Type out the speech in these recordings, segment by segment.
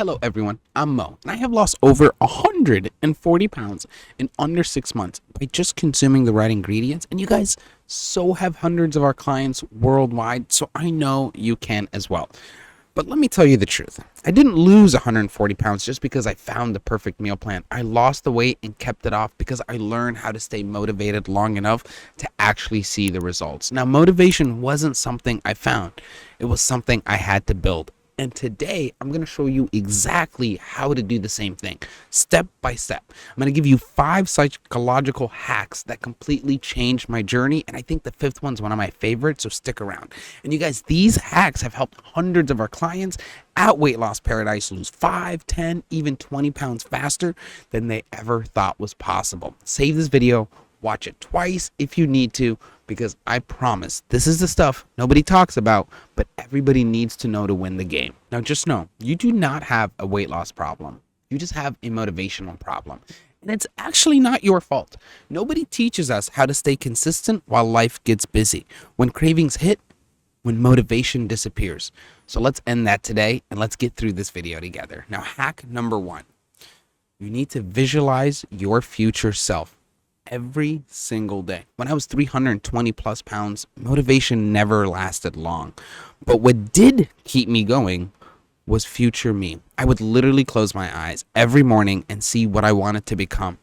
Hello everyone, I'm Mo, and I have lost over 140 pounds in under 6 months by just consuming the right ingredients. And you guys so have hundreds of our clients worldwide, so I know you can as well. But let me tell you the truth. I didn't lose 140 pounds just because I found the perfect meal plan. I lost the weight and kept it off because I learned how to stay motivated long enough to actually see the results. Now, motivation wasn't something I found. It was something I had to build. And today, I'm going to show you exactly how to do the same thing, step by step. I'm going to give you 5 psychological hacks that completely changed my journey. And I think the 5th one's one of my favorites, so stick around. And you guys, these hacks have helped hundreds of our clients at Weight Loss Paradise lose 5, 10, even 20 pounds faster than they ever thought was possible. Save this video. Watch it twice if you need to, because I promise this is the stuff nobody talks about, but everybody needs to know to win the game. Now, just know you do not have a weight loss problem. You just have a motivational problem. And it's actually not your fault. Nobody teaches us how to stay consistent while life gets busy. When cravings hit, when motivation disappears. So let's end that today and let's get through this video together. Now, hack number 1. You need to visualize your future self every single day. When I was 320 plus pounds, motivation never lasted long. But what did keep me going was future me. I would literally close my eyes every morning and see what I wanted to become.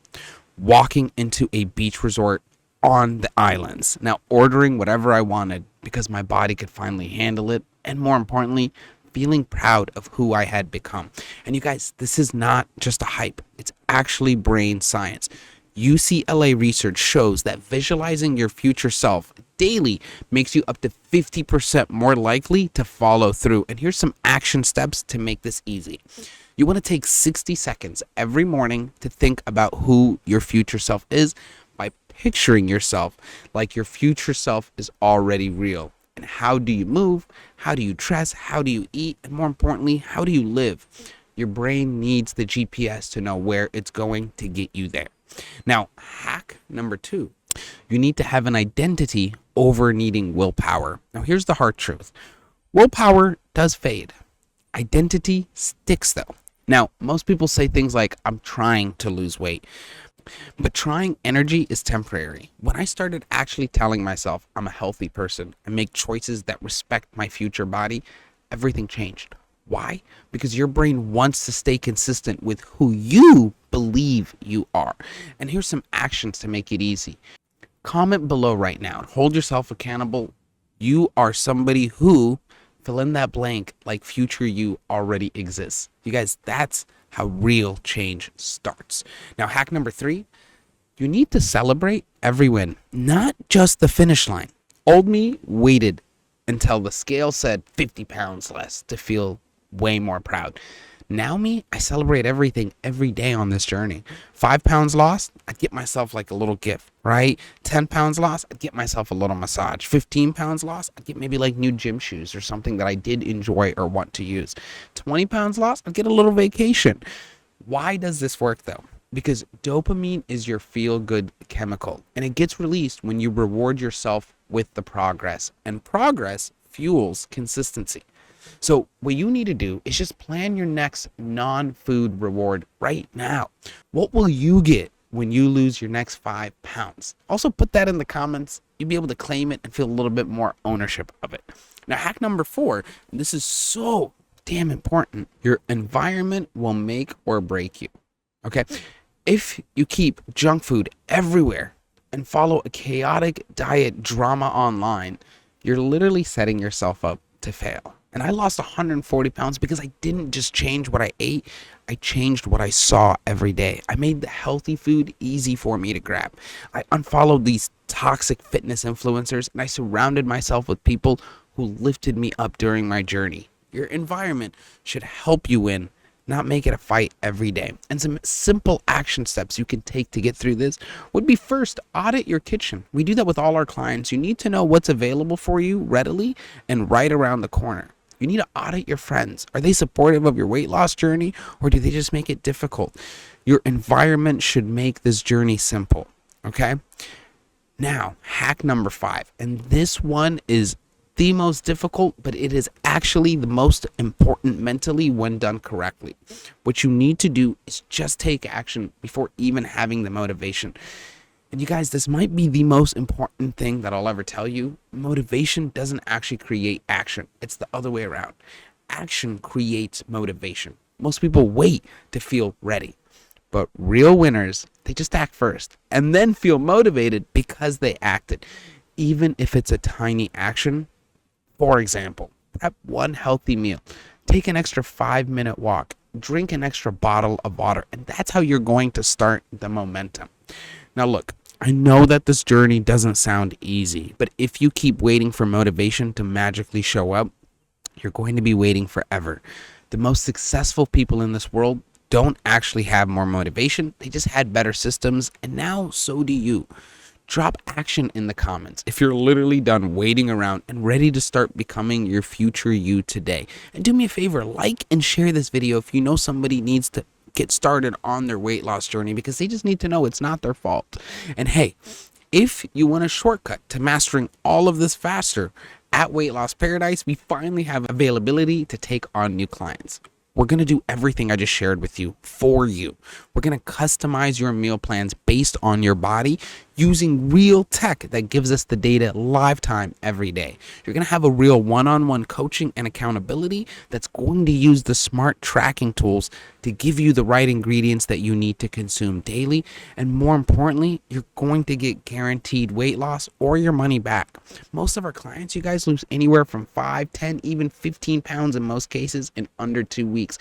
Walking into a beach resort on the islands. Now, ordering whatever I wanted because my body could finally handle it. And more importantly, feeling proud of who I had become. And you guys, this is not just a hype. It's actually brain science. UCLA research shows that visualizing your future self daily makes you up to 50% more likely to follow through. And here's some action steps to make this easy. You want to take 60 seconds every morning to think about who your future self is by picturing yourself like your future self is already real. And how do you move? How do you dress? How do you eat? And more importantly, how do you live? Your brain needs the GPS to know where it's going to get you there. Now, hack number 2, you need to have an identity over needing willpower. Now, here's the hard truth. Willpower does fade. Identity sticks, though. Now, most people say things like, I'm trying to lose weight. But trying energy is temporary. When I started actually telling myself I'm a healthy person and make choices that respect my future body, everything changed. Why? Because your brain wants to stay consistent with who you believe you are. And here's some actions to make it easy. Comment below right now. Hold yourself accountable. You are somebody who, fill in that blank, like future you already exists. You guys, that's how real change starts. Now, hack number 3, you need to celebrate every win, not just the finish line. Old me waited until the scale said 50 pounds less to feel way more proud. Now me, I celebrate everything every day on this journey. 5 pounds lost, I'd get myself like a little gift, right? 10 pounds lost, I'd get myself a little massage. 15 pounds lost, I'd get maybe like new gym shoes or something that I did enjoy or want to use. 20 pounds lost, I'd get a little vacation. Why does this work though? Because dopamine is your feel-good chemical, and it gets released when you reward yourself with the progress, and progress fuels consistency. So what you need to do is just plan your next non-food reward right now. What will you get when you lose your next 5 pounds? Also put that in the comments. You'll be able to claim it and feel a little bit more ownership of it. Now, hack number 4, and this is so damn important. Your environment will make or break you. Okay? If you keep junk food everywhere and follow a chaotic diet drama online, you're literally setting yourself up to fail. And I lost 140 pounds because I didn't just change what I ate. I changed what I saw every day. I made the healthy food easy for me to grab. I unfollowed these toxic fitness influencers, and I surrounded myself with people who lifted me up during my journey. Your environment should help you win, not make it a fight every day. And some simple action steps you can take to get through this would be, first, audit your kitchen. We do that with all our clients. You need to know what's available for you readily and right around the corner. You need to audit your friends. Are they supportive of your weight loss journey, or do they just make it difficult? Your environment should make this journey simple, okay? Now, hack number 5, and this one is the most difficult, but it is actually the most important mentally when done correctly. What you need to do is just take action before even having the motivation. And you guys, this might be the most important thing that I'll ever tell you. Motivation doesn't actually create action. It's the other way around. Action creates motivation. Most people wait to feel ready. But real winners, they just act first and then feel motivated because they acted. Even if it's a tiny action, for example, prep one healthy meal, take an extra 5-minute walk, drink an extra bottle of water, and that's how you're going to start the momentum. Now look, I know that this journey doesn't sound easy, but if you keep waiting for motivation to magically show up, you're going to be waiting forever. The most successful people in this world don't actually have more motivation. They just had better systems, and now so do you. Drop action in the comments if you're literally done waiting around and ready to start becoming your future you today. And do me a favor, like and share this video if you know somebody needs to get started on their weight loss journey, because they just need to know it's not their fault. And hey, if you want a shortcut to mastering all of this faster, at Weight Loss Paradise, we finally have availability to take on new clients. We're going to do everything I just shared with you for you. We're going to customize your meal plans based on your body using real tech that gives us the data live time every day. You're going to have a real one-on-one coaching and accountability that's going to use the smart tracking tools to give you the right ingredients that you need to consume daily. And more importantly, you're going to get guaranteed weight loss or your money back. Most of our clients, you guys, lose anywhere from 5, 10, even 15 pounds in most cases in under 2 weeks.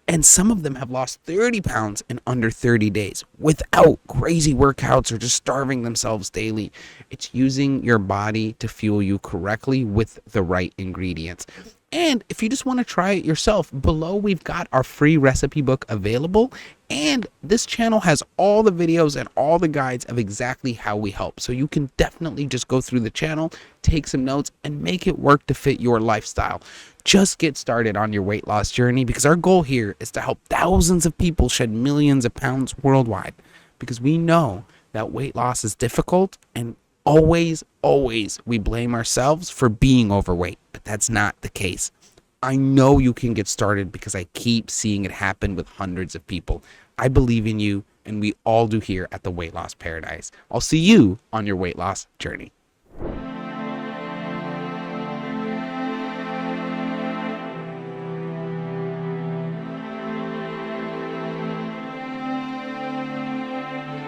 And some of them have lost 30 pounds in under 30 days without crazy workouts or just starving themselves daily. It's using your body to fuel you correctly with the right ingredients. And if you just want to try it yourself, below we've got our free recipe book available. And this channel has all the videos and all the guides of exactly how we help. So you can definitely just go through the channel, take some notes, and make it work to fit your lifestyle. Just get started on your weight loss journey, because our goal here is to help thousands of people shed millions of pounds worldwide. Because we know that weight loss is difficult, and always we blame ourselves for being overweight, but that's not the case. I know you can get started because I keep seeing it happen with hundreds of people. I believe in you, and we all do here at the Weight Loss Paradise. I'll see you on your weight loss journey.